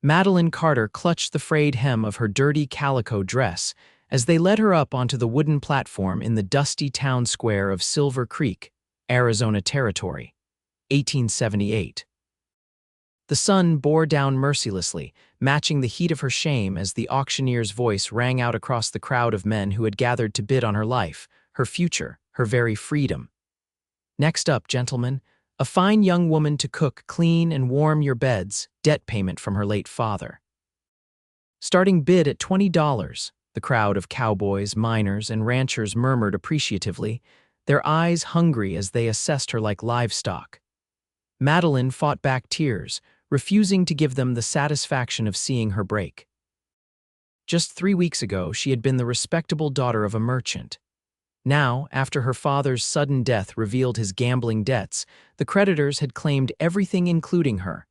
Madeline Carter clutched the frayed hem of her dirty calico dress as they led her up onto the wooden platform in the dusty town square of Silver Creek, Arizona Territory, 1878. The sun bore down mercilessly, matching the heat of her shame as the auctioneer's voice rang out across the crowd of men who had gathered to bid on her life, her future, her very freedom. Next up, gentlemen, a fine young woman to cook, clean, and warm your beds, debt payment from her late father. Starting bid at $20, the crowd of cowboys, miners, and ranchers murmured appreciatively, their eyes hungry as they assessed her like livestock. Madeline fought back tears, refusing to give them the satisfaction of seeing her break. Just 3 weeks ago, she had been the respectable daughter of a merchant. Now, after her father's sudden death revealed his gambling debts, the creditors had claimed everything including her.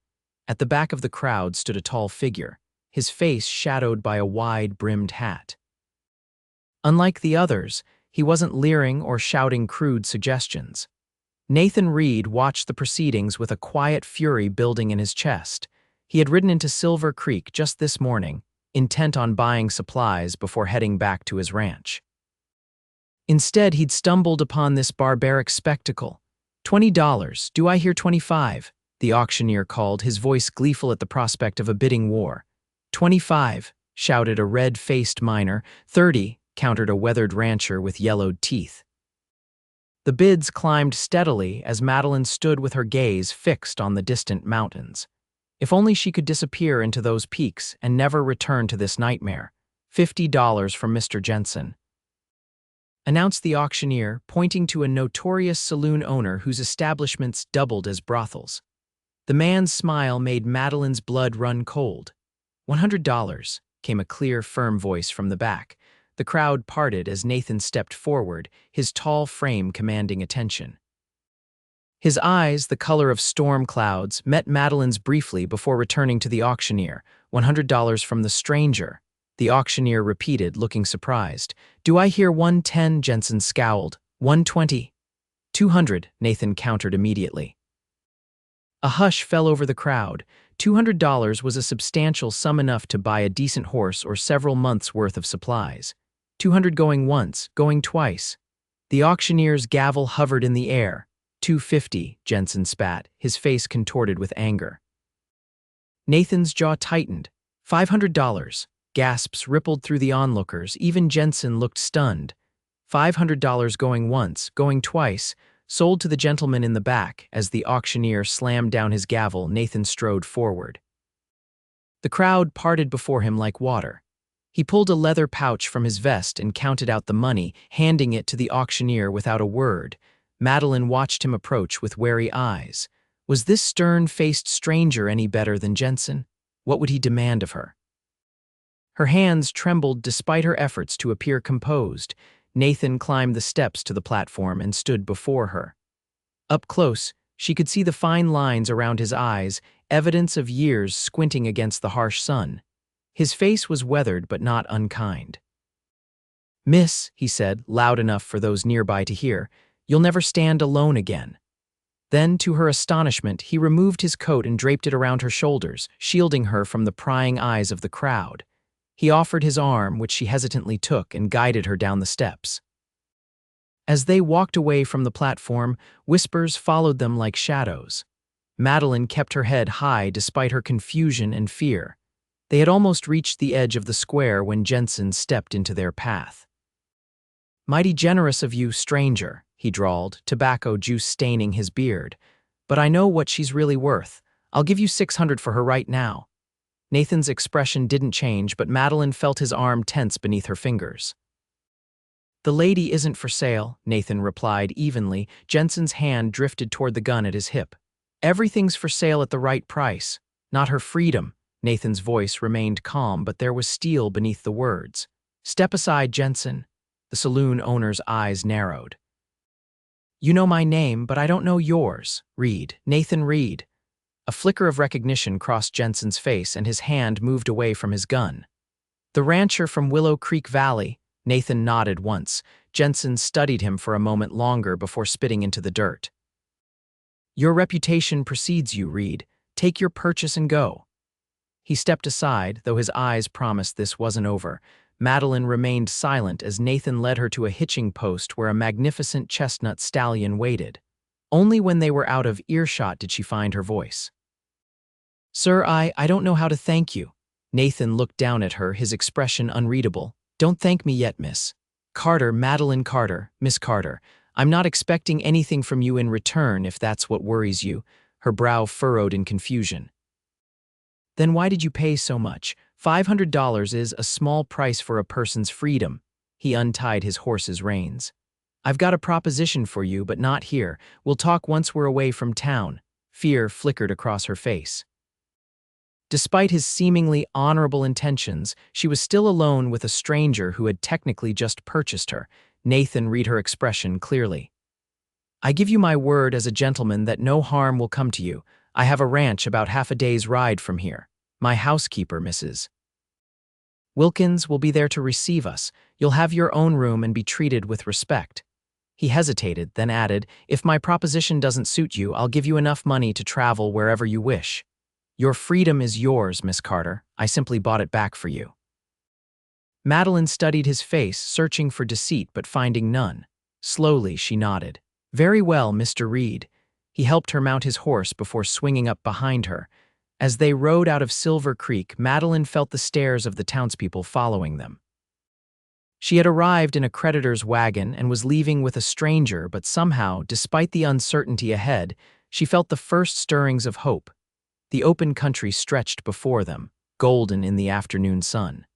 At the back of the crowd stood a tall figure, his face shadowed by a wide-brimmed hat. Unlike the others, he wasn't leering or shouting crude suggestions. Nathan Reed watched the proceedings with a quiet fury building in his chest. He had ridden into Silver Creek just this morning, intent on buying supplies before heading back to his ranch. Instead, he'd stumbled upon this barbaric spectacle. $20, do I hear 25? The auctioneer called, his voice gleeful at the prospect of a bidding war. 25, shouted a red-faced miner. 30, countered a weathered rancher with yellowed teeth. The bids climbed steadily as Madeline stood with her gaze fixed on the distant mountains. If only she could disappear into those peaks and never return to this nightmare. $50 from Mr. Jensen, announced the auctioneer, pointing to a notorious saloon owner whose establishments doubled as brothels. The man's smile made Madeline's blood run cold. $100, came a clear, firm voice from the back. The crowd parted as Nathan stepped forward, his tall frame commanding attention. His eyes, the color of storm clouds, met Madeline's briefly before returning to the auctioneer. $100 from the stranger, the auctioneer repeated, looking surprised. Do I hear 110? Jensen scowled. 120. 200, Nathan countered immediately. A hush fell over the crowd. $200 was a substantial sum, enough to buy a decent horse or several months' worth of supplies. 200 going once, going twice. The auctioneer's gavel hovered in the air. 250, Jensen spat, his face contorted with anger. Nathan's jaw tightened. $500. Gasps rippled through the onlookers. Even Jensen looked stunned. $500 going once, going twice, sold to the gentleman in the back. As the auctioneer slammed down his gavel, Nathan strode forward. The crowd parted before him like water. He pulled a leather pouch from his vest and counted out the money, handing it to the auctioneer without a word. Madeline watched him approach with wary eyes. Was this stern-faced stranger any better than Jensen? What would he demand of her? Her hands trembled despite her efforts to appear composed. Nathan climbed the steps to the platform and stood before her. Up close, she could see the fine lines around his eyes, evidence of years squinting against the harsh sun. His face was weathered but not unkind. "Miss," he said, loud enough for those nearby to hear, "you'll never stand alone again." Then, to her astonishment, he removed his coat and draped it around her shoulders, shielding her from the prying eyes of the crowd. He offered his arm, which she hesitantly took, and guided her down the steps. As they walked away from the platform, whispers followed them like shadows. Madeline kept her head high despite her confusion and fear. They had almost reached the edge of the square when Jensen stepped into their path. "Mighty generous of you, stranger," he drawled, tobacco juice staining his beard. "But I know what she's really worth. I'll give you 600 for her right now." Nathan's expression didn't change, but Madeline felt his arm tense beneath her fingers. "The lady isn't for sale," Nathan replied evenly. Jensen's hand drifted toward the gun at his hip. "Everything's for sale at the right price. Not her freedom." Nathan's voice remained calm, but there was steel beneath the words. "Step aside, Jensen." The saloon owner's eyes narrowed. "You know my name, but I don't know yours. Reed. Nathan Reed." A flicker of recognition crossed Jensen's face, and his hand moved away from his gun. "The rancher from Willow Creek Valley." Nathan nodded once. Jensen studied him for a moment longer before spitting into the dirt. "Your reputation precedes you, Reed. Take your purchase and go." He stepped aside, though his eyes promised this wasn't over. Madeline remained silent as Nathan led her to a hitching post where a magnificent chestnut stallion waited. Only when they were out of earshot did she find her voice. "Sir, I don't know how to thank you." Nathan looked down at her, his expression unreadable. "Don't thank me yet, Miss Carter, Madeline Carter, Miss Carter. I'm not expecting anything from you in return, if that's what worries you." Her brow furrowed in confusion. "Then why did you pay so much? $500 is a small price for a person's freedom." He untied his horse's reins. "I've got a proposition for you, but not here. We'll talk once we're away from town." Fear flickered across her face. Despite his seemingly honorable intentions, she was still alone with a stranger who had technically just purchased her. Nathan read her expression clearly. "I give you my word as a gentleman that no harm will come to you. I have a ranch about half a day's ride from here. My housekeeper, Mrs. Wilkins, will be there to receive us. You'll have your own room and be treated with respect." He hesitated, then added, "If my proposition doesn't suit you, I'll give you enough money to travel wherever you wish." "Your freedom is yours, Miss Carter. I simply bought it back for you." Madeline studied his face, searching for deceit but finding none. Slowly, she nodded. "Very well, Mr. Reed." He helped her mount his horse before swinging up behind her. As they rode out of Silver Creek, Madeline felt the stares of the townspeople following them. She had arrived in a creditor's wagon and was leaving with a stranger, but somehow, despite the uncertainty ahead, she felt the first stirrings of hope. The open country stretched before them, golden in the afternoon sun.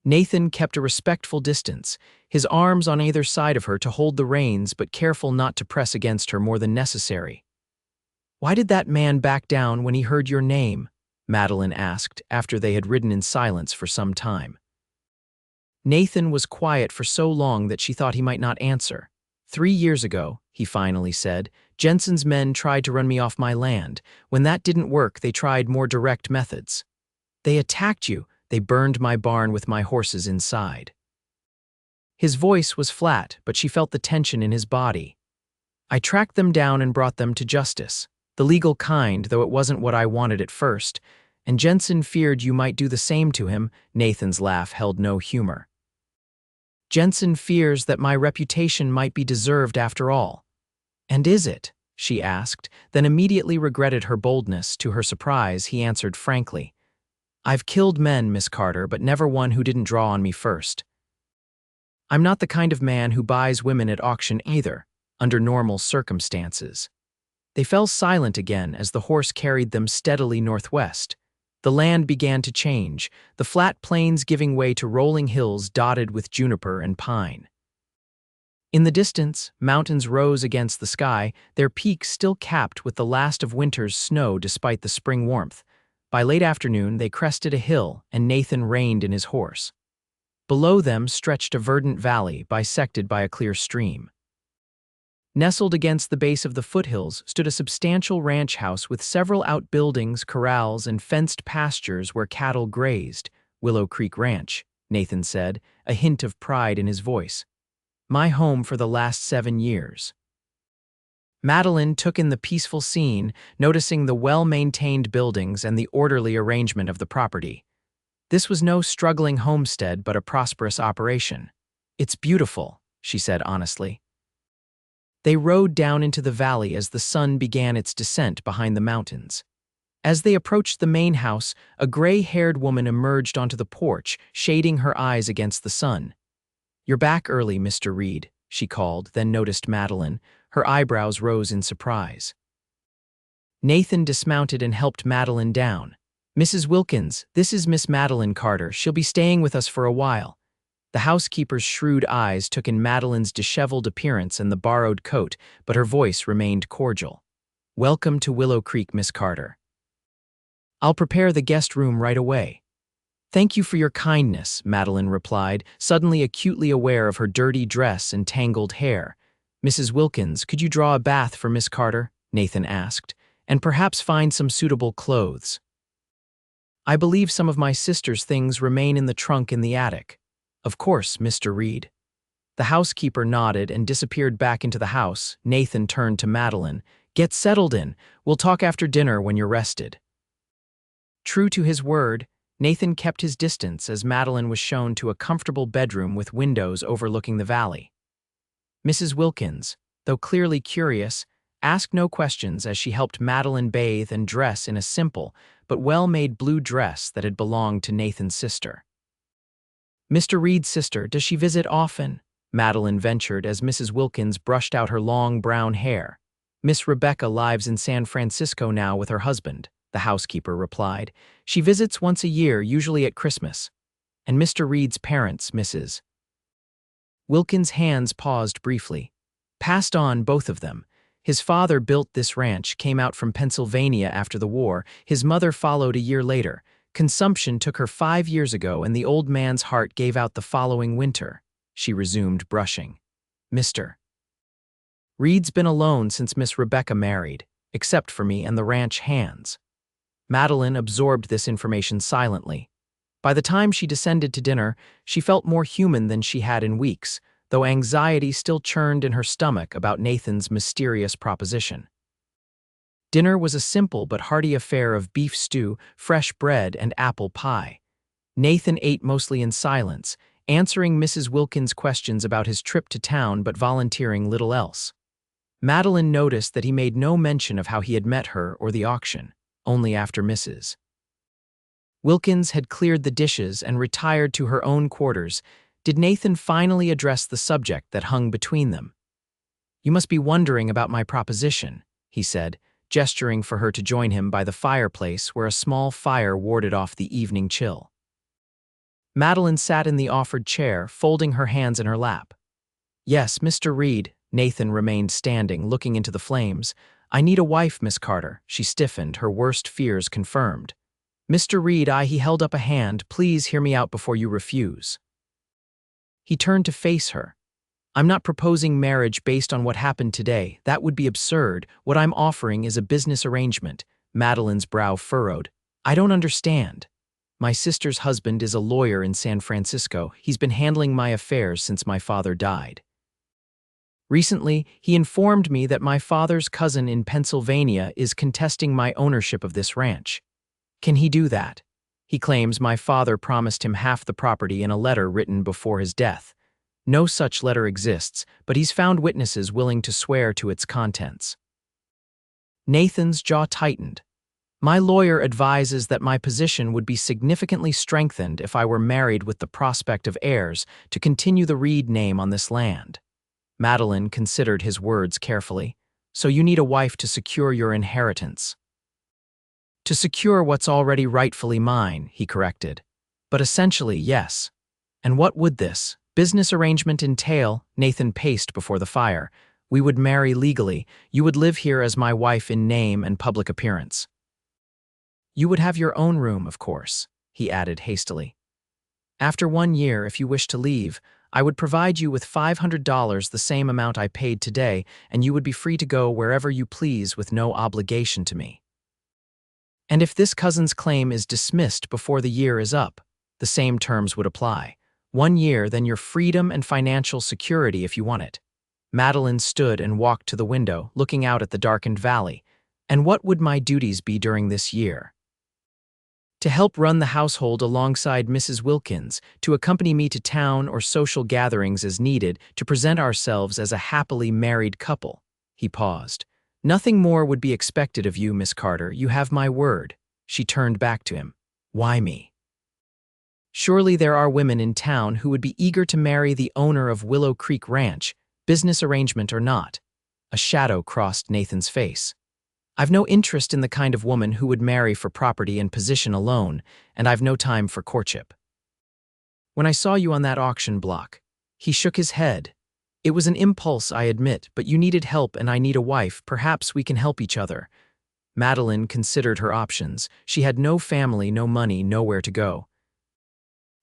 Nathan kept a respectful distance, his arms on either side of her to hold the reins but careful not to press against her more than necessary. "Why did that man back down when he heard your name?" Madeline asked after they had ridden in silence for some time. Nathan was quiet for so long that she thought he might not answer. "3 years ago," he finally said, "Jensen's men tried to run me off my land. When that didn't work, they tried more direct methods. They attacked you. They burned my barn with my horses inside." His voice was flat, but she felt the tension in his body. "I tracked them down and brought them to justice. The legal kind, though it wasn't what I wanted at first. And Jensen feared you might do the same to him." Nathan's laugh held no humor. "Jensen fears that my reputation might be deserved after all." "And is it?" she asked, then immediately regretted her boldness. To her surprise, he answered frankly, "I've killed men, Miss Carter, but never one who didn't draw on me first. I'm not the kind of man who buys women at auction either, under normal circumstances." They fell silent again as the horse carried them steadily northwest. The land began to change, the flat plains giving way to rolling hills dotted with juniper and pine. In the distance, mountains rose against the sky, their peaks still capped with the last of winter's snow despite the spring warmth. By late afternoon, they crested a hill, and Nathan reined in his horse. Below them stretched a verdant valley bisected by a clear stream. Nestled against the base of the foothills stood a substantial ranch house with several outbuildings, corrals, and fenced pastures where cattle grazed. "Willow Creek Ranch," Nathan said, a hint of pride in his voice. "My home for the last 7 years." Madeline took in the peaceful scene, noticing the well-maintained buildings and the orderly arrangement of the property. This was no struggling homestead, but a prosperous operation. "It's beautiful," she said honestly. They rode down into the valley as the sun began its descent behind the mountains. As they approached the main house, a gray-haired woman emerged onto the porch, shading her eyes against the sun. "You're back early, Mr. Reed," she called, then noticed Madeline. Her eyebrows rose in surprise. Nathan dismounted and helped Madeline down. "Mrs. Wilkins, this is Miss Madeline Carter. She'll be staying with us for a while." The housekeeper's shrewd eyes took in Madeline's disheveled appearance and the borrowed coat, but her voice remained cordial. "Welcome to Willow Creek, Miss Carter. I'll prepare the guest room right away." "Thank you for your kindness," Madeline replied, suddenly acutely aware of her dirty dress and tangled hair. "Mrs. Wilkins, could you draw a bath for Miss Carter?" Nathan asked, "and perhaps find some suitable clothes. I believe some of my sister's things remain in the trunk in the attic." "Of course, Mr. Reed." The housekeeper nodded and disappeared back into the house. Nathan turned to Madeline. "Get settled in. We'll talk after dinner when you're rested." True to his word, Nathan kept his distance as Madeline was shown to a comfortable bedroom with windows overlooking the valley. Mrs. Wilkins, though clearly curious, asked no questions as she helped Madeline bathe and dress in a simple but well-made blue dress that had belonged to Nathan's sister. "Mr. Reed's sister, does she visit often?" Madeline ventured as Mrs. Wilkins brushed out her long brown hair. "Miss Rebecca lives in San Francisco now with her husband," the housekeeper replied. "She visits once a year, usually at Christmas. And Mr. Reed's parents, Mrs. Wilkins' hands paused briefly. "Passed on, both of them. His father built this ranch, came out from Pennsylvania after the war. His mother followed a year later. Consumption took her 5 years ago, and the old man's heart gave out the following winter," she resumed, brushing. "Mr. Reed's been alone since Miss Rebecca married, except for me and the ranch hands." Madeline absorbed this information silently. By the time she descended to dinner, she felt more human than she had in weeks, though anxiety still churned in her stomach about Nathan's mysterious proposition. Dinner was a simple but hearty affair of beef stew, fresh bread, and apple pie. Nathan ate mostly in silence, answering Mrs. Wilkins' questions about his trip to town but volunteering little else. Madeline noticed that he made no mention of how he had met her or the auction, only after Mrs. Wilkins had cleared the dishes and retired to her own quarters, did Nathan finally address the subject that hung between them. "You must be wondering about my proposition," he said, gesturing for her to join him by the fireplace where a small fire warded off the evening chill. Madeline sat in the offered chair, folding her hands in her lap. "Yes, Mr. Reed." Nathan remained standing, looking into the flames. "I need a wife, Miss Carter." She stiffened, her worst fears confirmed. "Mr. Reed," he held up a hand. "Please hear me out before you refuse." He turned to face her. "I'm not proposing marriage based on what happened today. That would be absurd. What I'm offering is a business arrangement." Madeline's brow furrowed. "I don't understand." "My sister's husband is a lawyer in San Francisco. He's been handling my affairs since my father died. Recently, he informed me that my father's cousin in Pennsylvania is contesting my ownership of this ranch. Can he do that? He claims my father promised him half the property in a letter written before his death. No such letter exists, but he's found witnesses willing to swear to its contents." Nathan's jaw tightened. "My lawyer advises that my position would be significantly strengthened if I were married with the prospect of heirs to continue the Reed name on this land." Madeline considered his words carefully. "So you need a wife to secure your inheritance." "To secure what's already rightfully mine," he corrected. "But essentially, yes." "And what would this business arrangement entail?" Nathan paced before the fire. "We would marry legally. You would live here as my wife in name and public appearance. You would have your own room, of course," he added hastily. "After 1 year, if you wish to leave, I would provide you with $500, the same amount I paid today, and you would be free to go wherever you please with no obligation to me. And if this cousin's claim is dismissed before the year is up, the same terms would apply. 1 year, then your freedom and financial security if you want it." Madeline stood and walked to the window, looking out at the darkened valley. "And what would my duties be during this year?" "To help run the household alongside Mrs. Wilkins, to accompany me to town or social gatherings as needed, to present ourselves as a happily married couple." He paused. "Nothing more would be expected of you, Miss Carter. You have my word." She turned back to him. "Why me? Surely there are women in town who would be eager to marry the owner of Willow Creek Ranch, business arrangement or not." A shadow crossed Nathan's face. "I've no interest in the kind of woman who would marry for property and position alone, and I've no time for courtship. When I saw you on that auction block," he shook his head. "It was an impulse, I admit, but you needed help and I need a wife. Perhaps we can help each other." Madeline considered her options. She had no family, no money, nowhere to go.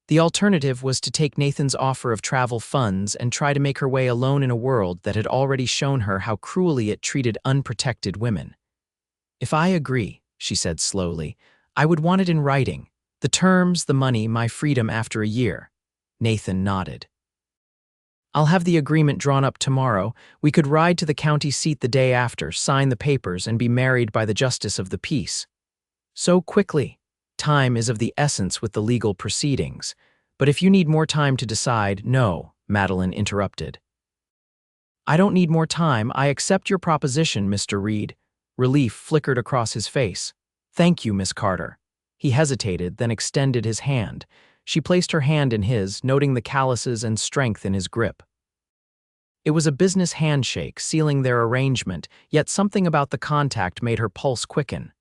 The alternative was to take Nathan's offer of travel funds and try to make her way alone in a world that had already shown her how cruelly it treated unprotected women. "If I agree," she said slowly, "I would want it in writing. The terms, the money, my freedom after a year." Nathan nodded. "I'll have the agreement drawn up tomorrow. We could ride to the county seat the day after, sign the papers, and be married by the justice of the peace." "So quickly?" Time is of the essence with the legal proceedings. But if you need more time to decide, no, Madeline interrupted. I don't need more time. I accept your proposition, Mr. Reed. Relief flickered across his face. Thank you, Miss Carter. He hesitated, then extended his hand. She placed her hand in his, noting the calluses and strength in his grip. It was a business handshake, sealing their arrangement, yet something about the contact made her pulse quicken.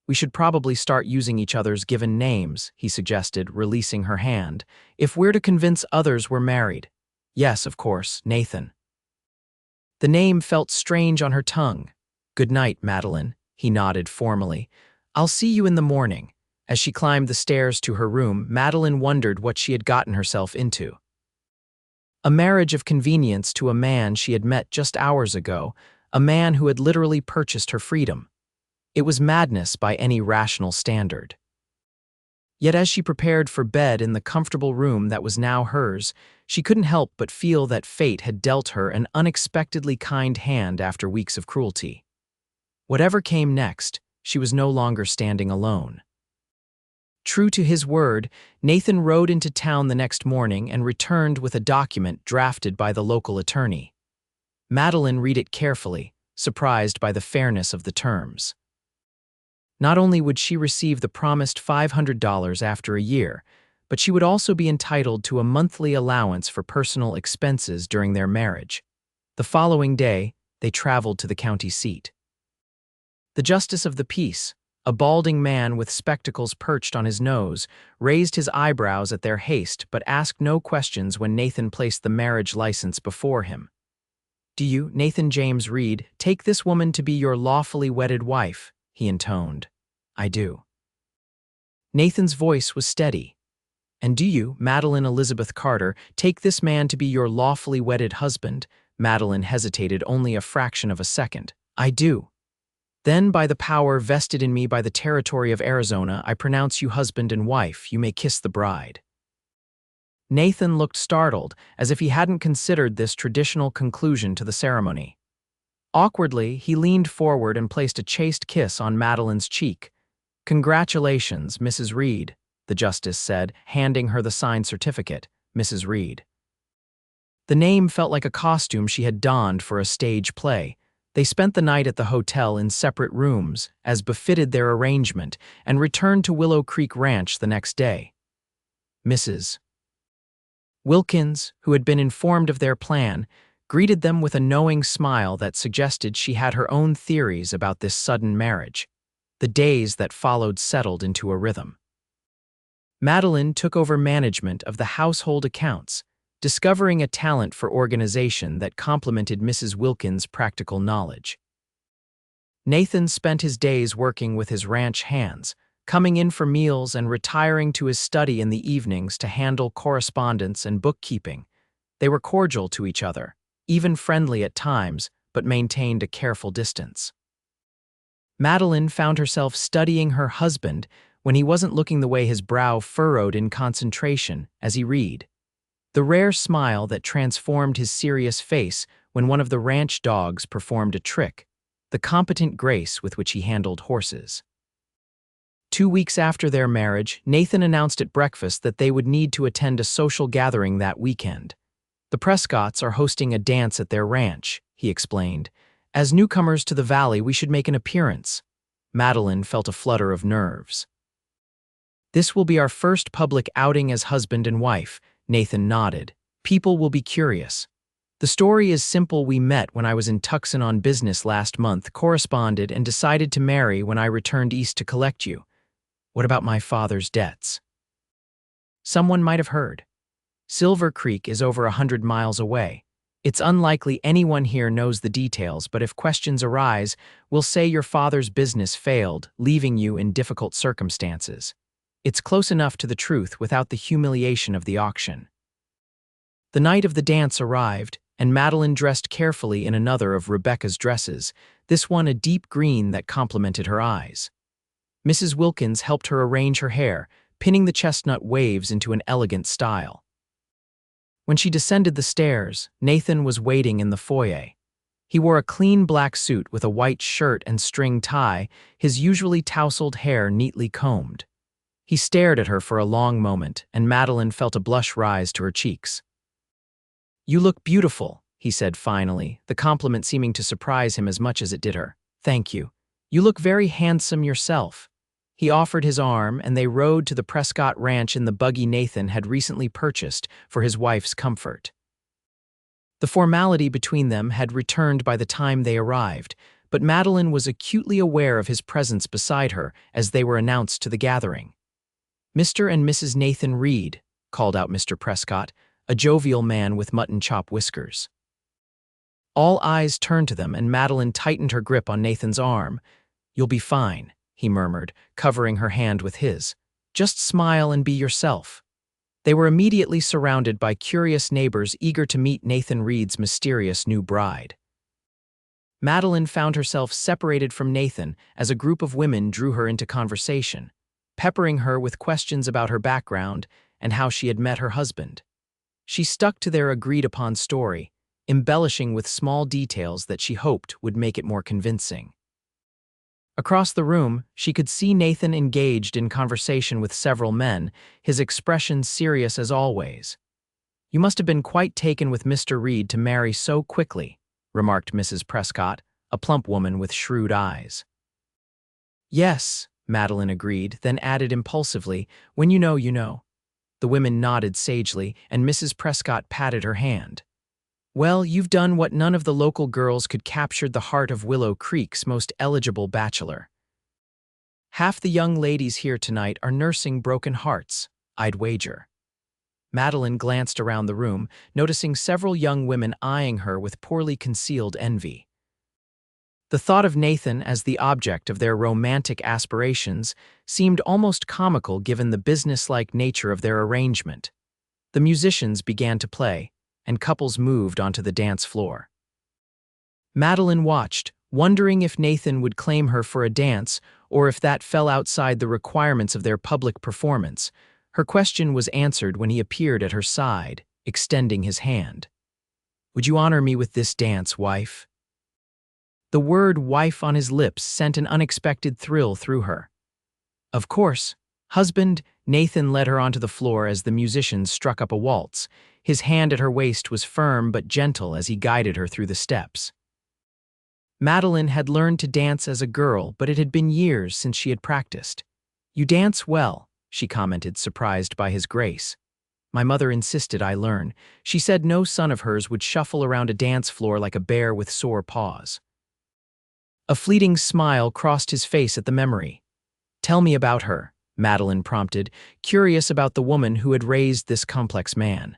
We should probably start using each other's given names, he suggested, releasing her hand, if we're to convince others we're married. Yes, of course, Nathan. The name felt strange on her tongue. Good night, Madeline, he nodded formally. I'll see you in the morning. As she climbed the stairs to her room, Madeline wondered what she had gotten herself into. A marriage of convenience to a man she had met just hours ago, a man who had literally purchased her freedom. It was madness by any rational standard. Yet as she prepared for bed in the comfortable room that was now hers, she couldn't help but feel that fate had dealt her an unexpectedly kind hand after weeks of cruelty. Whatever came next, she was no longer standing alone. True to his word, Nathan rode into town the next morning and returned with a document drafted by the local attorney. Madeline read it carefully, surprised by the fairness of the terms. Not only would she receive the promised $500 after a year, but she would also be entitled to a monthly allowance for personal expenses during their marriage. The following day, they traveled to the county seat. The justice of the peace, a balding man with spectacles perched on his nose, raised his eyebrows at their haste but asked no questions when Nathan placed the marriage license before him. Do you, Nathan James Reed, take this woman to be your lawfully wedded wife? He intoned. I do. Nathan's voice was steady. And do you, Madeline Elizabeth Carter, take this man to be your lawfully wedded husband? Madeline hesitated only a fraction of a second. I do. Then, by the power vested in me by the territory of Arizona, I pronounce you husband and wife. You may kiss the bride. Nathan looked startled, as if he hadn't considered this traditional conclusion to the ceremony. Awkwardly, he leaned forward and placed a chaste kiss on Madeline's cheek. Congratulations, Mrs. Reed, the justice said, handing her the signed certificate, Mrs. Reed. The name felt like a costume she had donned for a stage play. They spent the night at the hotel in separate rooms, as befitted their arrangement, and returned to Willow Creek Ranch the next day. Mrs. Wilkins, who had been informed of their plan, greeted them with a knowing smile that suggested she had her own theories about this sudden marriage. The days that followed settled into a rhythm. Madeline took over management of the household accounts, discovering a talent for organization that complemented Mrs. Wilkins' practical knowledge. Nathan spent his days working with his ranch hands, coming in for meals and retiring to his study in the evenings to handle correspondence and bookkeeping. They were cordial to each other, even friendly at times, but maintained a careful distance. Madeline found herself studying her husband when he wasn't looking the way his brow furrowed in concentration as he read. The rare smile that transformed his serious face when one of the ranch dogs performed a trick, the competent grace with which he handled horses. 2 weeks after their marriage, Nathan announced at breakfast that they would need to attend a social gathering that weekend. The Prescotts are hosting a dance at their ranch, he explained. As newcomers to the valley, we should make an appearance. Madeline felt a flutter of nerves. This will be our first public outing as husband and wife, Nathan nodded. People will be curious. The story is simple. We met when I was in Tucson on business last month, corresponded, and decided to marry when I returned east to collect you. What about my father's debts? Someone might have heard. Silver Creek is over 100 miles away. It's unlikely anyone here knows the details, but if questions arise, we'll say your father's business failed, leaving you in difficult circumstances. It's close enough to the truth without the humiliation of the auction. The night of the dance arrived, and Madeline dressed carefully in another of Rebecca's dresses, this one a deep green that complemented her eyes. Mrs. Wilkins helped her arrange her hair, pinning the chestnut waves into an elegant style. When she descended the stairs, Nathan was waiting in the foyer. He wore a clean black suit with a white shirt and string tie, his usually tousled hair neatly combed. He stared at her for a long moment, and Madeline felt a blush rise to her cheeks. "You look beautiful," he said finally, the compliment seeming to surprise him as much as it did her. "Thank you. You look very handsome yourself." He offered his arm, and they rode to the Prescott Ranch in the buggy Nathan had recently purchased for his wife's comfort. The formality between them had returned by the time they arrived, but Madeline was acutely aware of his presence beside her as they were announced to the gathering. "Mr. and Mrs. Nathan Reed," called out Mr. Prescott, a jovial man with mutton chop whiskers. All eyes turned to them, and Madeline tightened her grip on Nathan's arm. "You'll be fine," he murmured, covering her hand with his. "Just smile and be yourself." They were immediately surrounded by curious neighbors eager to meet Nathan Reed's mysterious new bride. Madeline found herself separated from Nathan as a group of women drew her into conversation, peppering her with questions about her background and how she had met her husband. She stuck to their agreed-upon story, embellishing with small details that she hoped would make it more convincing. Across the room, she could see Nathan engaged in conversation with several men, his expression serious as always. "You must have been quite taken with Mr. Reed to marry so quickly," remarked Mrs. Prescott, a plump woman with shrewd eyes. "Yes," Madeline agreed, then added impulsively, "When you know, you know." The women nodded sagely, and Mrs. Prescott patted her hand. "Well, you've done what none of the local girls could, captured the heart of Willow Creek's most eligible bachelor. Half the young ladies here tonight are nursing broken hearts, I'd wager." Madeline glanced around the room, noticing several young women eyeing her with poorly concealed envy. The thought of Nathan as the object of their romantic aspirations seemed almost comical given the businesslike nature of their arrangement. The musicians began to play, and couples moved onto the dance floor. Madeline watched, wondering if Nathan would claim her for a dance or if that fell outside the requirements of their public performance. Her question was answered when he appeared at her side, extending his hand. "Would you honor me with this dance, wife?" The word wife on his lips sent an unexpected thrill through her. "Of course, husband." Nathan led her onto the floor as the musicians struck up a waltz. His hand at her waist was firm but gentle as he guided her through the steps. Madeline had learned to dance as a girl, but it had been years since she had practiced. "You dance well," she commented, surprised by his grace. "My mother insisted I learn. She said no son of hers would shuffle around a dance floor like a bear with sore paws." A fleeting smile crossed his face at the memory. "Tell me about her," Madeline prompted, curious about the woman who had raised this complex man.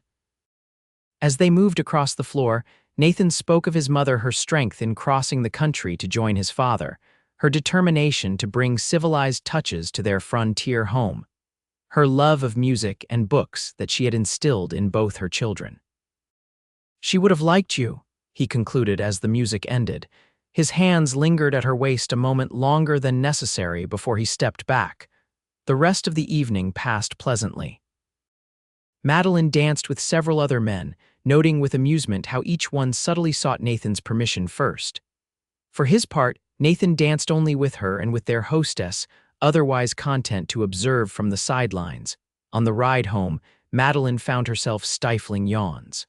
As they moved across the floor, Nathan spoke of his mother, her strength in crossing the country to join his father, her determination to bring civilized touches to their frontier home, her love of music and books that she had instilled in both her children. "She would have liked you," he concluded as the music ended. His hands lingered at her waist a moment longer than necessary before he stepped back. The rest of the evening passed pleasantly. Madeline danced with several other men, noting with amusement how each one subtly sought Nathan's permission first. For his part, Nathan danced only with her and with their hostess, otherwise content to observe from the sidelines. On the ride home, Madeline found herself stifling yawns.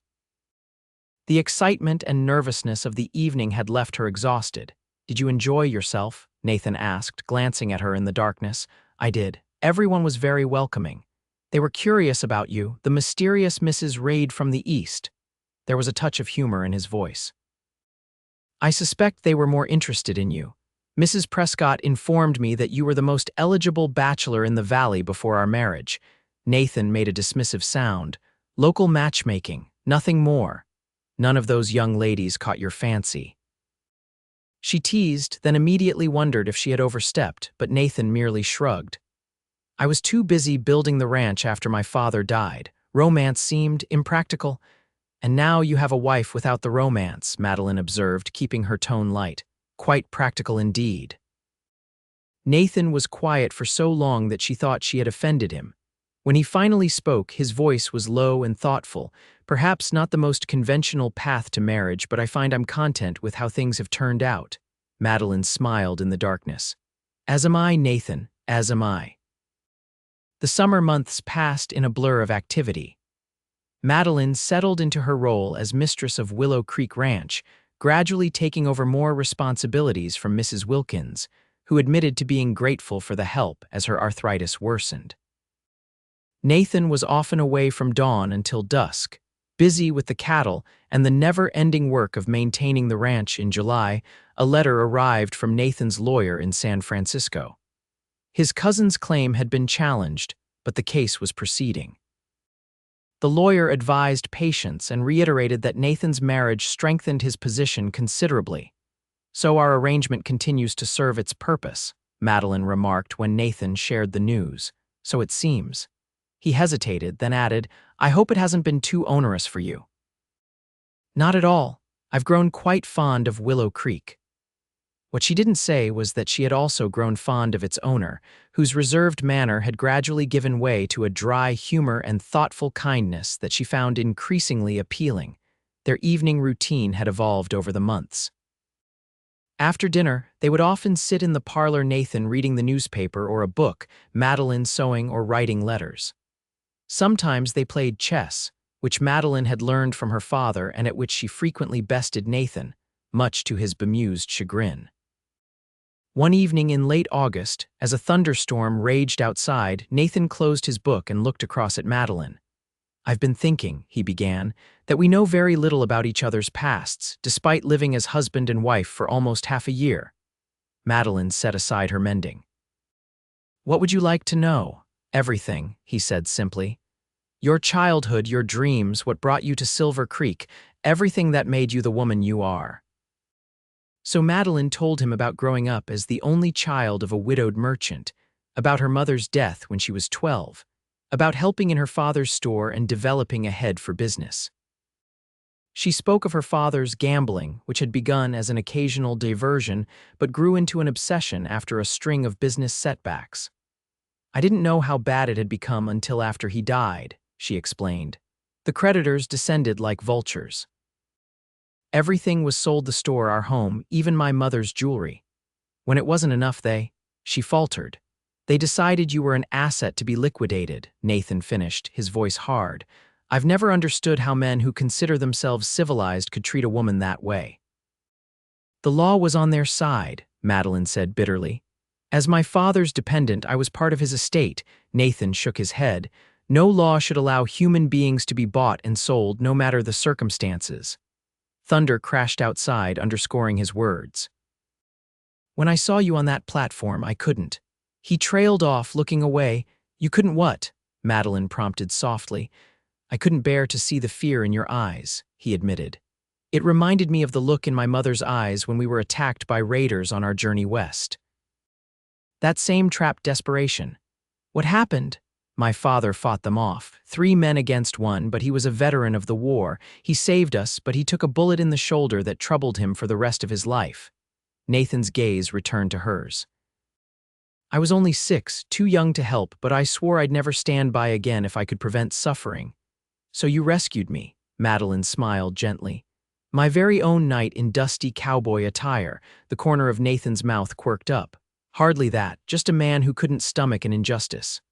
The excitement and nervousness of the evening had left her exhausted. "Did you enjoy yourself?" Nathan asked, glancing at her in the darkness. "I did. Everyone was very welcoming. They were curious about you, the mysterious Mrs. Reed from the East." There was a touch of humor in his voice. "I suspect they were more interested in you. Mrs. Prescott informed me that you were the most eligible bachelor in the valley before our marriage." Nathan made a dismissive sound. "Local matchmaking, nothing more. None of those young ladies caught your fancy." She teased, then immediately wondered if she had overstepped, but Nathan merely shrugged. "I was too busy building the ranch after my father died. Romance seemed impractical." "And now you have a wife without the romance," Madeline observed, keeping her tone light. "Quite practical indeed." Nathan was quiet for so long that she thought she had offended him. When he finally spoke, his voice was low and thoughtful. "Perhaps not the most conventional path to marriage, but I find I'm content with how things have turned out." Madeline smiled in the darkness. "As am I, Nathan, as am I." The summer months passed in a blur of activity. Madeline settled into her role as mistress of Willow Creek Ranch, gradually taking over more responsibilities from Mrs. Wilkins, who admitted to being grateful for the help as her arthritis worsened. Nathan was often away from dawn until dusk, busy with the cattle and the never-ending work of maintaining the ranch. In July, a letter arrived from Nathan's lawyer in San Francisco. His cousin's claim had been challenged, but the case was proceeding. The lawyer advised patience and reiterated that Nathan's marriage strengthened his position considerably. "So our arrangement continues to serve its purpose," Madeline remarked when Nathan shared the news. "So it seems." He hesitated, then added, "I hope it hasn't been too onerous for you." "Not at all. I've grown quite fond of Willow Creek." What she didn't say was that she had also grown fond of its owner, whose reserved manner had gradually given way to a dry humor and thoughtful kindness that she found increasingly appealing. Their evening routine had evolved over the months. After dinner, they would often sit in the parlor, Nathan reading the newspaper or a book, Madeline sewing or writing letters. Sometimes they played chess, which Madeline had learned from her father and at which she frequently bested Nathan, much to his bemused chagrin. One evening in late August, as a thunderstorm raged outside, Nathan closed his book and looked across at Madeline. "I've been thinking," he began, "that we know very little about each other's pasts, despite living as husband and wife for almost half a year." Madeline set aside her mending. "What would you like to know?" "Everything," he said simply. "Your childhood, your dreams, what brought you to Silver Creek, everything that made you the woman you are." So Madeline told him about growing up as the only child of a widowed merchant, about her mother's death when she was 12, about helping in her father's store and developing a head for business. She spoke of her father's gambling, which had begun as an occasional diversion but grew into an obsession after a string of business setbacks. "I didn't know how bad it had become until after he died," she explained. "The creditors descended like vultures. Everything was sold, the store, our home, even my mother's jewelry. When it wasn't enough, she faltered. They decided you were an asset to be liquidated," Nathan finished, his voice hard. "I've never understood how men who consider themselves civilized could treat a woman that way." "The law was on their side," Madeline said bitterly. "As my father's dependent, I was part of his estate." Nathan shook his head. "No law should allow human beings to be bought and sold, no matter the circumstances." Thunder crashed outside, underscoring his words. "When I saw you on that platform, I couldn't." He trailed off, looking away. "You couldn't what?" Madeline prompted softly. "I couldn't bear to see the fear in your eyes," he admitted. "It reminded me of the look in my mother's eyes when we were attacked by raiders on our journey west. That same trapped desperation. What happened?" "My father fought them off. 3 men against 1, but he was a veteran of the war. He saved us, but he took a bullet in the shoulder that troubled him for the rest of his life." Nathan's gaze returned to hers. "I was only 6, too young to help, but I swore I'd never stand by again if I could prevent suffering." "So you rescued me," Madeline smiled gently. "My very own knight in dusty cowboy attire." The corner of Nathan's mouth quirked up. "Hardly that, just a man who couldn't stomach an injustice."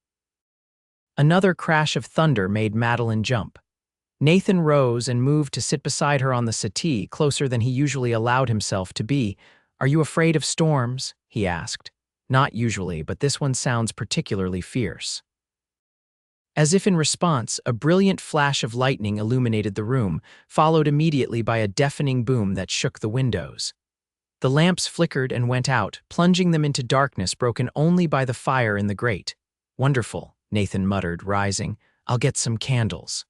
Another crash of thunder made Madeline jump. Nathan rose and moved to sit beside her on the settee, closer than he usually allowed himself to be. "Are you afraid of storms?" he asked. "Not usually, but this one sounds particularly fierce." As if in response, a brilliant flash of lightning illuminated the room, followed immediately by a deafening boom that shook the windows. The lamps flickered and went out, plunging them into darkness broken only by the fire in the grate. "Wonderful," Nathan muttered, rising. "I'll get some candles."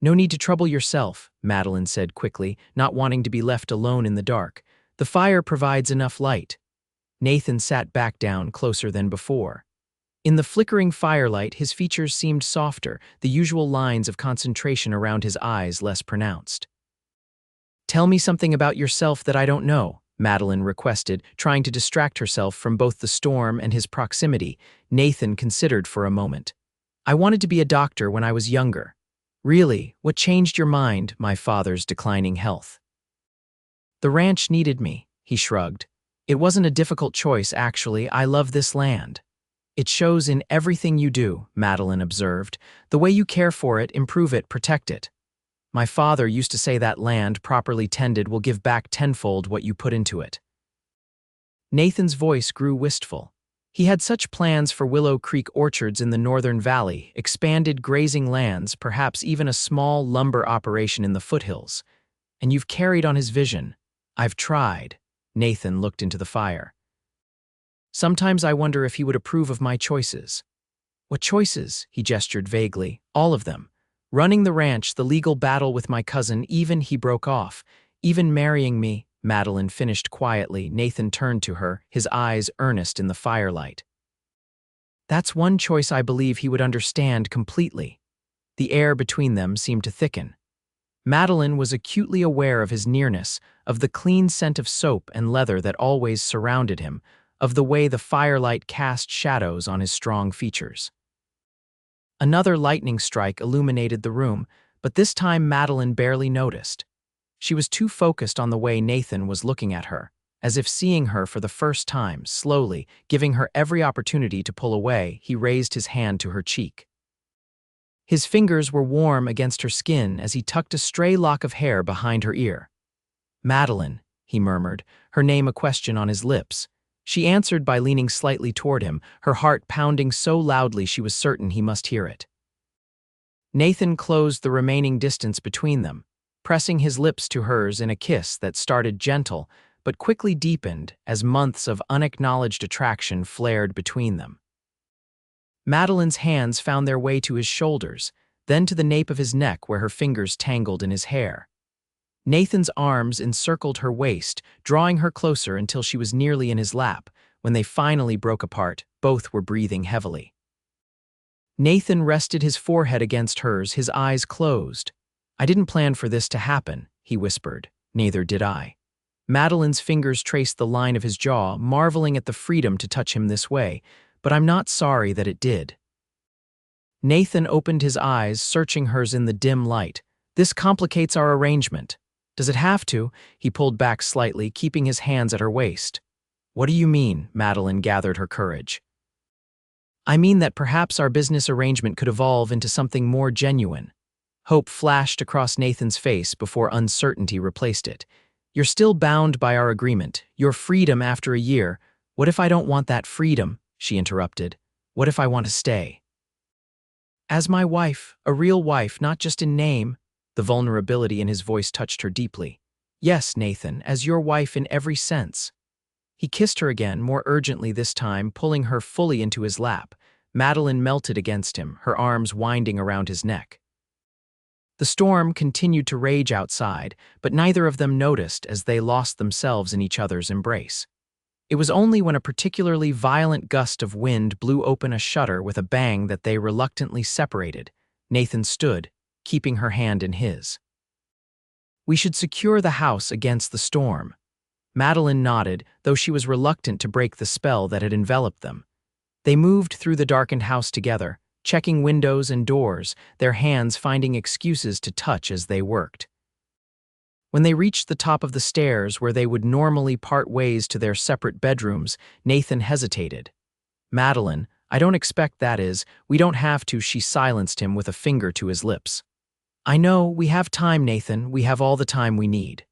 "No need to trouble yourself," Madeline said quickly, not wanting to be left alone in the dark. "The fire provides enough light." Nathan sat back down, closer than before. In the flickering firelight, his features seemed softer, the usual lines of concentration around his eyes less pronounced. "Tell me something about yourself that I don't know," Madeline requested, trying to distract herself from both the storm and his proximity. Nathan considered for a moment. "I wanted to be a doctor when I was younger." "Really? What changed your mind?" "My father's declining health." "The ranch needed me," he shrugged. "It wasn't a difficult choice, actually. I love this land." It shows in everything you do, Madeline observed. The way you care for it, improve it, protect it. My father used to say that land, properly tended, will give back tenfold what you put into it. Nathan's voice grew wistful. He had such plans for Willow Creek orchards in the Northern Valley, expanded grazing lands, perhaps even a small lumber operation in the foothills. And you've carried on his vision. I've tried. Nathan looked into the fire. Sometimes I wonder if he would approve of my choices. What choices? He gestured vaguely. All of them. Running the ranch, the legal battle with my cousin, even he broke off. Even marrying me, Madeline finished quietly. Nathan turned to her, his eyes earnest in the firelight. That's one choice I believe he would understand completely. The air between them seemed to thicken. Madeline was acutely aware of his nearness, of the clean scent of soap and leather that always surrounded him, of the way the firelight cast shadows on his strong features. Another lightning strike illuminated the room, but this time Madeline barely noticed. She was too focused on the way Nathan was looking at her, as if seeing her for the first time. Slowly, giving her every opportunity to pull away, he raised his hand to her cheek. His fingers were warm against her skin as he tucked a stray lock of hair behind her ear. Madeline, he murmured, her name a question on his lips. She answered by leaning slightly toward him, her heart pounding so loudly she was certain he must hear it. Nathan closed the remaining distance between them, pressing his lips to hers in a kiss that started gentle but quickly deepened as months of unacknowledged attraction flared between them. Madeline's hands found their way to his shoulders, then to the nape of his neck where her fingers tangled in his hair. Nathan's arms encircled her waist, drawing her closer until she was nearly in his lap. When they finally broke apart, both were breathing heavily. Nathan rested his forehead against hers, his eyes closed. I didn't plan for this to happen, he whispered. Neither did I. Madeline's fingers traced the line of his jaw, marveling at the freedom to touch him this way, but I'm not sorry that it did. Nathan opened his eyes, searching hers in the dim light. This complicates our arrangement. Does it have to? He pulled back slightly, keeping his hands at her waist. What do you mean? Madeline gathered her courage. I mean that perhaps our business arrangement could evolve into something more genuine. Hope flashed across Nathan's face before uncertainty replaced it. You're still bound by our agreement, your freedom after a year. What if I don't want that freedom? She interrupted. What if I want to stay? As my wife, a real wife, not just in name. The vulnerability in his voice touched her deeply. Yes, Nathan, as your wife in every sense. He kissed her again, more urgently this time, pulling her fully into his lap. Madeline melted against him, her arms winding around his neck. The storm continued to rage outside, but neither of them noticed as they lost themselves in each other's embrace. It was only when a particularly violent gust of wind blew open a shutter with a bang that they reluctantly separated. Nathan stood, keeping her hand in his. We should secure the house against the storm. Madeline nodded, though she was reluctant to break the spell that had enveloped them. They moved through the darkened house together, checking windows and doors, their hands finding excuses to touch as they worked. When they reached the top of the stairs where they would normally part ways to their separate bedrooms, Nathan hesitated. Madeline, I don't expect that is, we don't have to, she silenced him with a finger to his lips. I know, we have time, Nathan, we have all the time we need.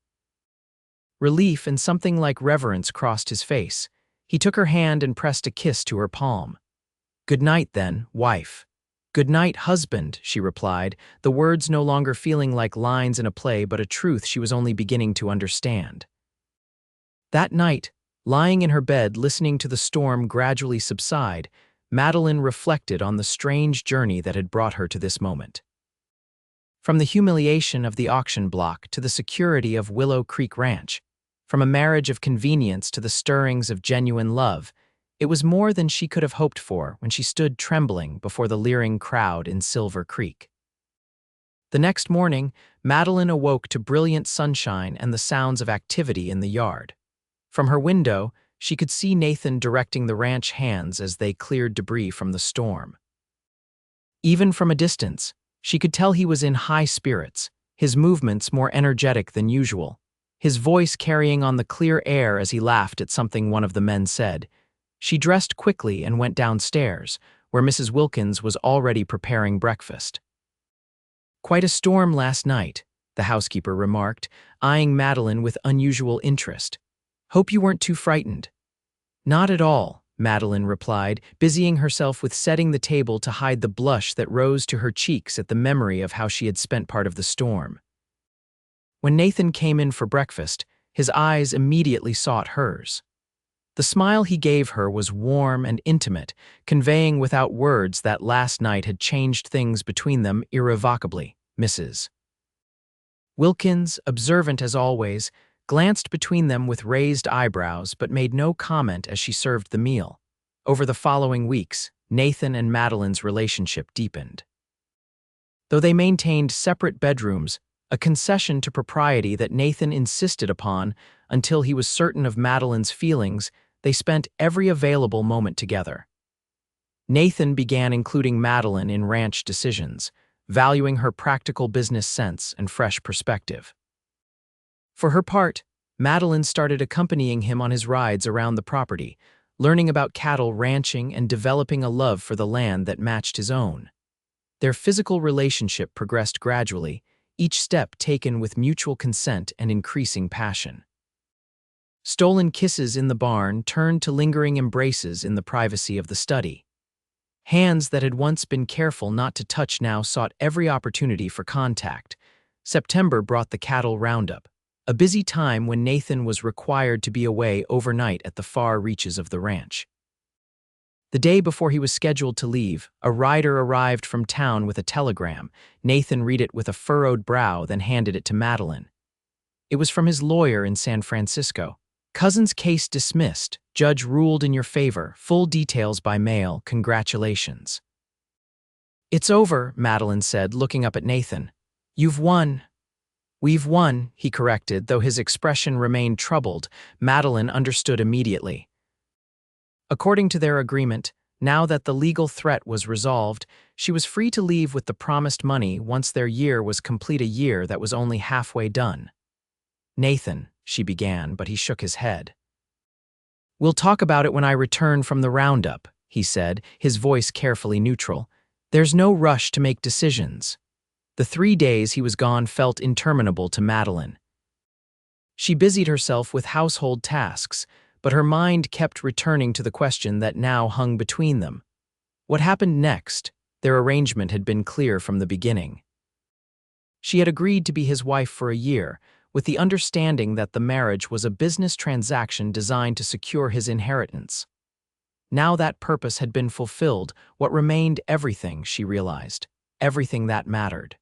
Relief and something like reverence crossed his face. He took her hand and pressed a kiss to her palm. Good night, then, wife. Good night, husband, she replied, the words no longer feeling like lines in a play but a truth she was only beginning to understand. That night, lying in her bed listening to the storm gradually subside, Madeline reflected on the strange journey that had brought her to this moment. From the humiliation of the auction block to the security of Willow Creek Ranch, from a marriage of convenience to the stirrings of genuine love, it was more than she could have hoped for when she stood trembling before the leering crowd in Silver Creek. The next morning, Madeline awoke to brilliant sunshine and the sounds of activity in the yard. From her window, she could see Nathan directing the ranch hands as they cleared debris from the storm. Even from a distance, she could tell he was in high spirits, his movements more energetic than usual, his voice carrying on the clear air as he laughed at something one of the men said. She dressed quickly and went downstairs, where Mrs. Wilkins was already preparing breakfast. "Quite a storm last night," the housekeeper remarked, eyeing Madeline with unusual interest. "Hope you weren't too frightened." "Not at all," Madeline replied, busying herself with setting the table to hide the blush that rose to her cheeks at the memory of how she had spent part of the storm. When Nathan came in for breakfast, his eyes immediately sought hers. The smile he gave her was warm and intimate, conveying without words that last night had changed things between them irrevocably. Mrs. Wilkins, observant as always, glanced between them with raised eyebrows but made no comment as she served the meal. Over the following weeks, Nathan and Madeline's relationship deepened. Though they maintained separate bedrooms, a concession to propriety that Nathan insisted upon until he was certain of Madeline's feelings, they spent every available moment together. Nathan began including Madeline in ranch decisions, valuing her practical business sense and fresh perspective. For her part, Madeline started accompanying him on his rides around the property, learning about cattle ranching and developing a love for the land that matched his own. Their physical relationship progressed gradually, each step taken with mutual consent and increasing passion. Stolen kisses in the barn turned to lingering embraces in the privacy of the study. Hands that had once been careful not to touch now sought every opportunity for contact. September brought the cattle roundup, a busy time when Nathan was required to be away overnight at the far reaches of the ranch. The day before he was scheduled to leave, a rider arrived from town with a telegram. Nathan read it with a furrowed brow, then handed it to Madeline. It was from his lawyer in San Francisco. "Cousin's case dismissed. Judge ruled in your favor. Full details by mail. Congratulations." "It's over," Madeline said, looking up at Nathan. "You've won." "We've won," he corrected, though his expression remained troubled. Madeline understood immediately. According to their agreement, now that the legal threat was resolved, she was free to leave with the promised money once their year was complete, a year that was only halfway done. "Nathan," she began, but he shook his head. "We'll talk about it when I return from the roundup," he said, his voice carefully neutral. "There's no rush to make decisions." The 3 days he was gone felt interminable to Madeline. She busied herself with household tasks, but her mind kept returning to the question that now hung between them. What happened next? Their arrangement had been clear from the beginning. She had agreed to be his wife for a year, with the understanding that the marriage was a business transaction designed to secure his inheritance. Now that purpose had been fulfilled, what remained? Everything, she realized. Everything that mattered.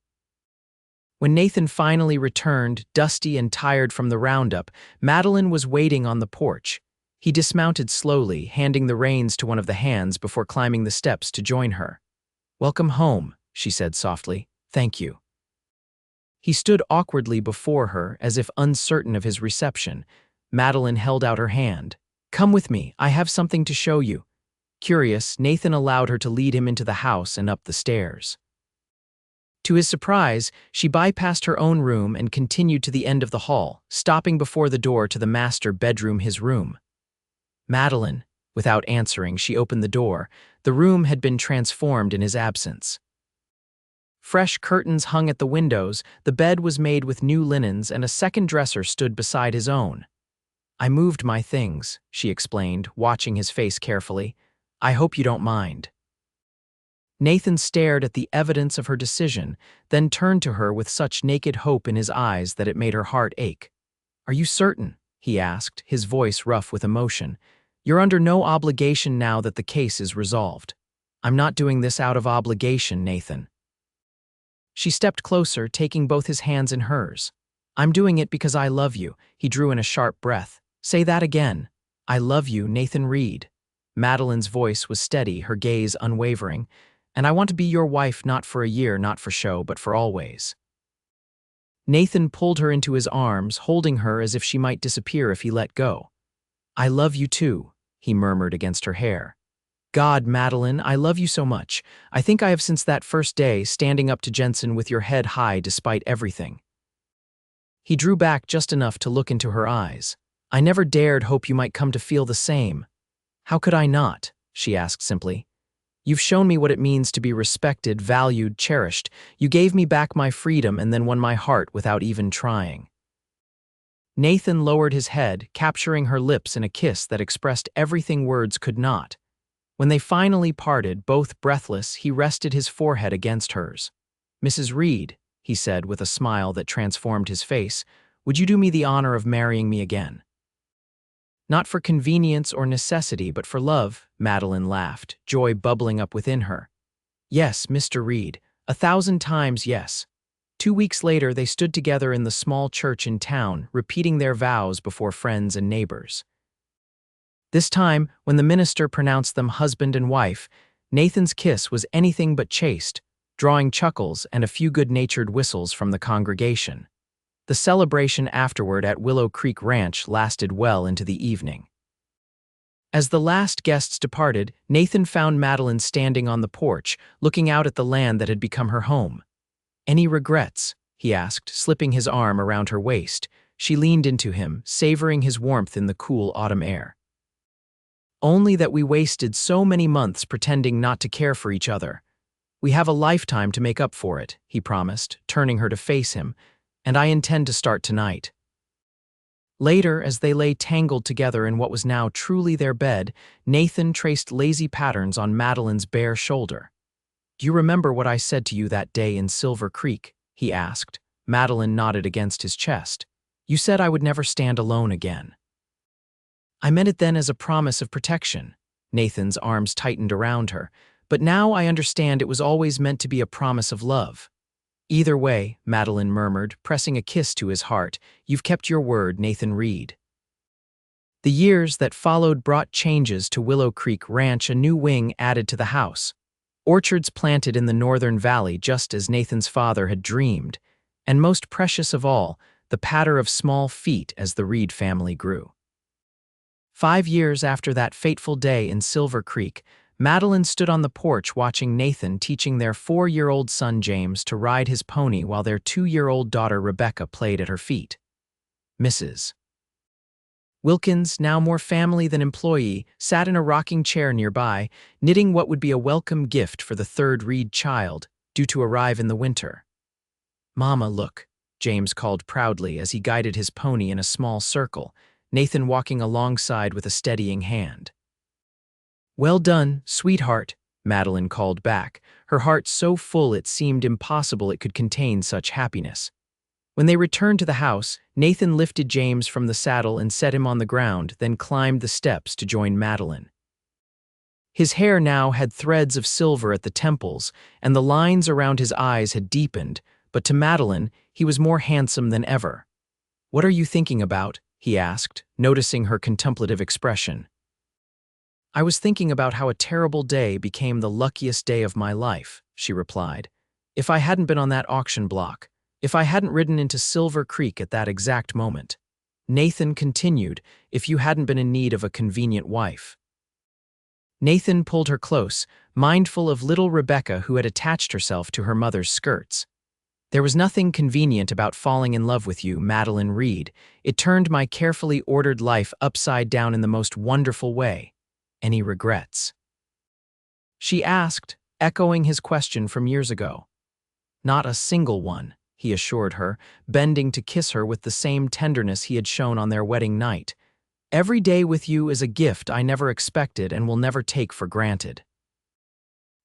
When Nathan finally returned, dusty and tired from the roundup, Madeline was waiting on the porch. He dismounted slowly, handing the reins to one of the hands before climbing the steps to join her. "Welcome home," she said softly. "Thank you." He stood awkwardly before her, as if uncertain of his reception. Madeline held out her hand. "Come with me, I have something to show you." Curious, Nathan allowed her to lead him into the house and up the stairs. To his surprise, she bypassed her own room and continued to the end of the hall, stopping before the door to the master bedroom, his room. "Madeline," without answering, she opened the door. The room had been transformed in his absence. Fresh curtains hung at the windows, the bed was made with new linens, and a second dresser stood beside his own. "I moved my things," she explained, watching his face carefully. "I hope you don't mind." Nathan stared at the evidence of her decision, then turned to her with such naked hope in his eyes that it made her heart ache. "Are you certain?" he asked, his voice rough with emotion. "You're under no obligation now that the case is resolved." "I'm not doing this out of obligation, Nathan." She stepped closer, taking both his hands in hers. "I'm doing it because I love you." He drew in a sharp breath. "Say that again." "I love you, Nathan Reed." Madeline's voice was steady, her gaze unwavering. "And I want to be your wife, not for a year, not for show, but for always." Nathan pulled her into his arms, holding her as if she might disappear if he let go. "I love you too," he murmured against her hair. "God, Madeline, I love you so much. I think I have since that first day, standing up to Jensen with your head high despite everything." He drew back just enough to look into her eyes. "I never dared hope you might come to feel the same." How could I not? She asked simply. You've shown me what it means to be respected, valued, cherished. You gave me back my freedom and then won my heart without even trying. Nathan lowered his head, capturing her lips in a kiss that expressed everything words could not. When they finally parted, both breathless, he rested his forehead against hers. Mrs. Reed, he said with a smile that transformed his face, would you do me the honor of marrying me again? Not for convenience or necessity, but for love, Madeline laughed, joy bubbling up within her. Yes, Mr. Reed, 1,000 times yes. 2 weeks later, they stood together in the small church in town, repeating their vows before friends and neighbors. This time, when the minister pronounced them husband and wife, Nathan's kiss was anything but chaste, drawing chuckles and a few good-natured whistles from the congregation. The celebration afterward at Willow Creek Ranch lasted well into the evening. As the last guests departed, Nathan found Madeline standing on the porch, looking out at the land that had become her home. Any regrets? He asked, slipping his arm around her waist. She leaned into him, savoring his warmth in the cool autumn air. Only that we wasted so many months pretending not to care for each other. We have a lifetime to make up for it, he promised, turning her to face him, and I intend to start tonight. Later, as they lay tangled together in what was now truly their bed, Nathan traced lazy patterns on Madeline's bare shoulder. Do you remember what I said to you that day in Silver Creek? He asked. Madeline nodded against his chest. You said I would never stand alone again. I meant it then as a promise of protection. Nathan's arms tightened around her, but now I understand it was always meant to be a promise of love. Either way, Madeline murmured, pressing a kiss to his heart, you've kept your word, Nathan Reed. The years that followed brought changes to Willow Creek Ranch, a new wing added to the house. Orchards planted in the northern valley just as Nathan's father had dreamed, and most precious of all, the patter of small feet as the Reed family grew. 5 years after that fateful day in Silver Creek, Madeline stood on the porch watching Nathan teaching their 4-year-old son James to ride his pony while their 2-year-old daughter Rebecca played at her feet. Mrs. Wilkins, now more family than employee, sat in a rocking chair nearby, knitting what would be a welcome gift for the third Reed child, due to arrive in the winter. Mama, look, James called proudly as he guided his pony in a small circle, Nathan walking alongside with a steadying hand. Well done, sweetheart, Madeline called back, her heart so full it seemed impossible it could contain such happiness. When they returned to the house, Nathan lifted James from the saddle and set him on the ground, then climbed the steps to join Madeline. His hair now had threads of silver at the temples, and the lines around his eyes had deepened, but to Madeline, he was more handsome than ever. What are you thinking about? He asked, noticing her contemplative expression. I was thinking about how a terrible day became the luckiest day of my life, she replied. If I hadn't been on that auction block, if I hadn't ridden into Silver Creek at that exact moment. Nathan continued, if you hadn't been in need of a convenient wife. Nathan pulled her close, mindful of little Rebecca who had attached herself to her mother's skirts. There was nothing convenient about falling in love with you, Madeline Reed. It turned my carefully ordered life upside down in the most wonderful way. Any regrets? She asked, echoing his question from years ago. Not a single one, he assured her, bending to kiss her with the same tenderness he had shown on their wedding night. Every day with you is a gift I never expected and will never take for granted.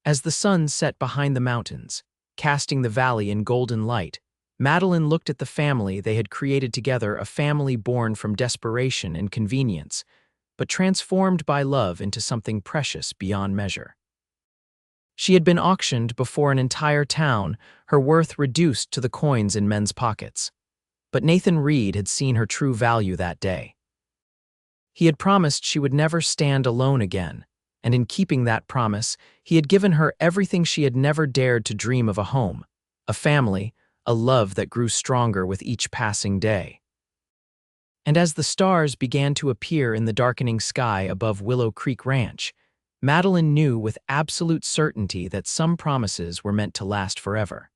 As the sun set behind the mountains, casting the valley in golden light, Madeline looked at the family they had created together, a family born from desperation and convenience, but transformed by love into something precious beyond measure. She had been auctioned before an entire town, her worth reduced to the coins in men's pockets. But Nathan Reed had seen her true value that day. He had promised she would never stand alone again, and in keeping that promise, he had given her everything she had never dared to dream of: a home, a family, a love that grew stronger with each passing day. And as the stars began to appear in the darkening sky above Willow Creek Ranch, Madeline knew with absolute certainty that some promises were meant to last forever.